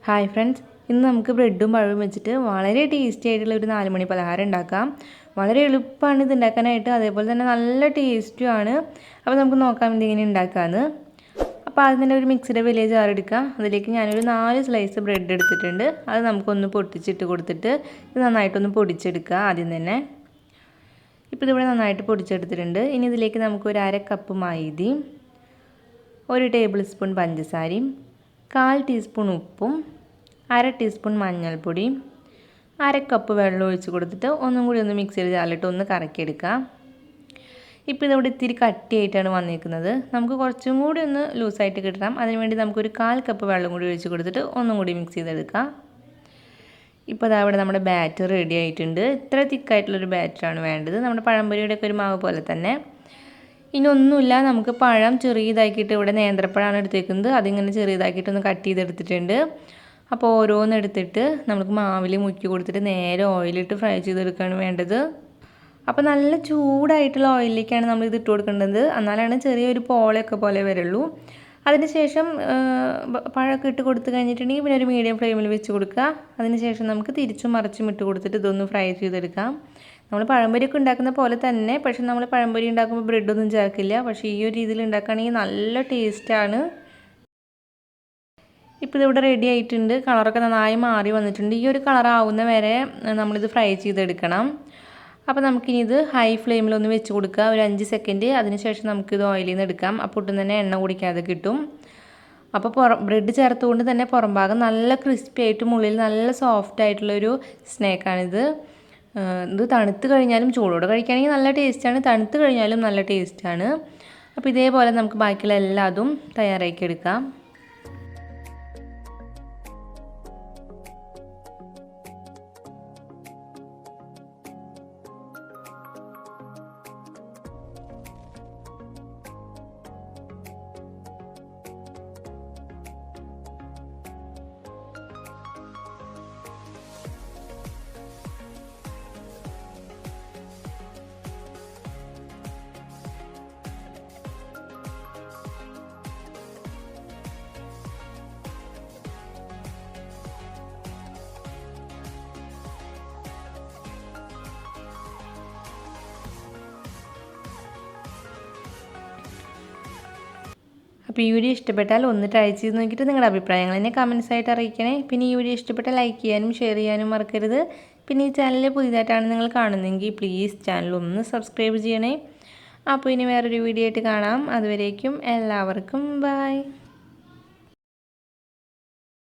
Hi friends, ഇന്ന് നമുക്ക് ബ്രെഡും പഴവും വെച്ചിട്ട് വളരെ ടേസ്റ്റി ആയിട്ടുള്ള ഒരു 4 മണി പലഹാരം ഉണ്ടാക്കാം. വളരെ എളുപ്പമാണ് ഇത് ഉണ്ടാക്കാനായിട്ട്, അതേപോലെ തന്നെ നല്ല ടേസ്റ്റുമാണ്. അപ്പോൾ നമുക്ക് നോക്കാം എന്തെങ്കിലും ഉണ്ടാക്കാമെന്ന്. അപ്പോൾ ആദ്യം തന്നെ ഒരു മിക്സിയുടെ വലിയ ജാർ എടുക്കുക. അതിലേക്ക് ഞാനൊരു 4 സ്ലൈസ് ബ്രെഡ് എടുത്തിട്ടുണ്ട്. അത് നമുക്കൊന്ന് പൊട്ടിച്ചിട്ട് കൊടുത്തിട്ട് ഇത് നന്നായിട്ടൊന്ന് പൊടിച്ചെടുക്കുക ആദ്യം തന്നെ. ഇപ്പോൾ ഇതിവിടെ നന്നായിട്ട് പൊടിച്ചെടുത്തിട്ടുണ്ട്. ഇനി ഇതിലേക്ക് നമുക്ക് ഒരു 1/2 കപ്പ് മൈദയും 1 ടേബിൾ സ്പൂൺ പഞ്ചസാരയും 1/4 ടീസ്പൂൺ ഉപ്പും 1/2 ടീസ്പൂൺ മഞ്ഞൾപ്പൊടിയും 1/2 കപ്പ് വെള്ളം ഒഴിച്ച് കൊടുത്തിട്ട് ഒന്നും കൂടി ഒന്ന് മിക്സിയിൽ ജാറിലിട്ട് ഒന്ന് കറക്കിയെടുക്കുക. ഇപ്പോൾ ഇതിവിടെ ഇത്തിരി കട്ടിയായിട്ടാണ് വന്നിരിക്കുന്നത്. നമുക്ക് കുറച്ചും കൂടി ഒന്ന് ലൂസായിട്ട് കിട്ടണം. അതിനുവേണ്ടി നമുക്കൊരു 1/4 കപ്പ് വെള്ളം കൂടി ഒഴിച്ച് കൊടുത്തിട്ട് ഒന്നും കൂടി മിക്സ് ചെയ്തെടുക്കുക. ഇപ്പോൾ അതാ ഇവിടെ നമ്മുടെ ബാറ്റർ റെഡി ആയിട്ടുണ്ട്. ഇത്ര തിക്കായിട്ടുള്ളൊരു ബാറ്ററാണ് വേണ്ടത്, നമ്മുടെ പഴംപൊരിയുടെയൊക്കെ ഒരു മാവ് പോലെ തന്നെ. ഇനി ഒന്നുമില്ല, നമുക്ക് പഴം ചെറിയതാക്കിയിട്ട് ഇവിടെ നേന്ത്രപ്പഴമാണ് എടുത്തേക്കുന്നത്. അതിങ്ങനെ ചെറിയതാക്കിയിട്ടൊന്ന് കട്ട് ചെയ്തെടുത്തിട്ടുണ്ട്. അപ്പോൾ ഓരോന്നെടുത്തിട്ട് നമുക്ക് മാവിൽ മുക്കി കൊടുത്തിട്ട് നേരെ ഓയിലിട്ട് ഫ്രൈ ചെയ്തെടുക്കുകയാണ് വേണ്ടത്. അപ്പോൾ നല്ല ചൂടായിട്ടുള്ള ഓയിലിലേക്കാണ് നമ്മൾ ഇത് ഇട്ട് കൊടുക്കേണ്ടത്. എന്നാലാണ് ചെറിയൊരു പോളയൊക്കെ പോലെ വരുള്ളൂ. അതിനുശേഷം പഴമൊക്കെ ഇട്ട് കൊടുത്ത് കഴിഞ്ഞിട്ടുണ്ടെങ്കിൽ പിന്നെ ഒരു മീഡിയം ഫ്ലെയിമിൽ വെച്ച് കൊടുക്കുക. അതിനുശേഷം നമുക്ക് തിരിച്ചും മറിച്ചും ഇട്ട് കൊടുത്തിട്ട് ഇതൊന്ന് ഫ്രൈ ചെയ്തെടുക്കാം. നമ്മൾ പഴംപൊരിയൊക്കെ ഉണ്ടാക്കുന്ന പോലെ തന്നെ, പക്ഷേ നമ്മൾ പഴംപൊരി ഉണ്ടാക്കുമ്പോൾ ബ്രെഡൊന്നും ചേർക്കില്ല. പക്ഷേ ഈ ഒരു രീതിയിൽ ഉണ്ടാക്കുകയാണെങ്കിൽ നല്ല ടേസ്റ്റാണ്. ഇപ്പോൾ ഇതിവിടെ റെഡി ആയിട്ടുണ്ട്. കളറൊക്കെ നന്നായി മാറി വന്നിട്ടുണ്ട്. ഈ ഒരു കളർ ആവുന്ന വരെ നമ്മളിത് ഫ്രൈ ചെയ്തെടുക്കണം. അപ്പോൾ നമുക്കിനി ഇത് ഹൈ ഫ്ലെയിമിലൊന്ന് വെച്ച് കൊടുക്കുക ഒരു 5 സെക്കൻഡ്. അതിനുശേഷം നമുക്കിത് ഓയിലിൽ നിന്ന് എടുക്കാം. അപ്പോൾ ഒട്ടും തന്നെ എണ്ണ കുടിക്കാതെ കിട്ടും. അപ്പോൾ ബ്രെഡ് ചേർത്തുകൊണ്ട് തന്നെ പുറം ഭാഗം നല്ല ക്രിസ്പി ആയിട്ടും ഉള്ളിൽ നല്ല സോഫ്റ്റ് ആയിട്ടുള്ളൊരു സ്നാക്കാണിത്. ഇത് തണുത്ത് കഴിഞ്ഞാലും ചൂടോടെ കഴിക്കുകയാണെങ്കിൽ നല്ല ടേസ്റ്റാണ്, തണുത്ത് കഴിഞ്ഞാലും നല്ല ടേസ്റ്റാണ്. അപ്പോൾ ഇതേപോലെ നമുക്ക് ബാക്കിയുള്ള എല്ലാതും തയ്യാറാക്കി എടുക്കാം. അപ്പോൾ ഈ വീഡിയോ ഇഷ്ടപ്പെട്ടാൽ ഒന്ന് ട്രൈ ചെയ്ത് നോക്കിയിട്ട് നിങ്ങളുടെ അഭിപ്രായങ്ങൾ എന്നെ കമൻസ് ആയിട്ട് അറിയിക്കണേ. പിന്നെ ഈ വീഡിയോ ഇഷ്ടപ്പെട്ടാൽ ലൈക്ക് ചെയ്യാനും ഷെയർ ചെയ്യാനും മറക്കരുത്. പിന്നെ ഈ ചാനൽ പുതിയതായിട്ടാണ് നിങ്ങൾ കാണുന്നതെങ്കിൽ പ്ലീസ് ചാനൽ ഒന്ന് സബ്സ്ക്രൈബ് ചെയ്യണേ. അപ്പോൾ ഇനി വേറൊരു വീഡിയോ ആയിട്ട് കാണാം. അതുവരേക്കും എല്ലാവർക്കും ബൈ.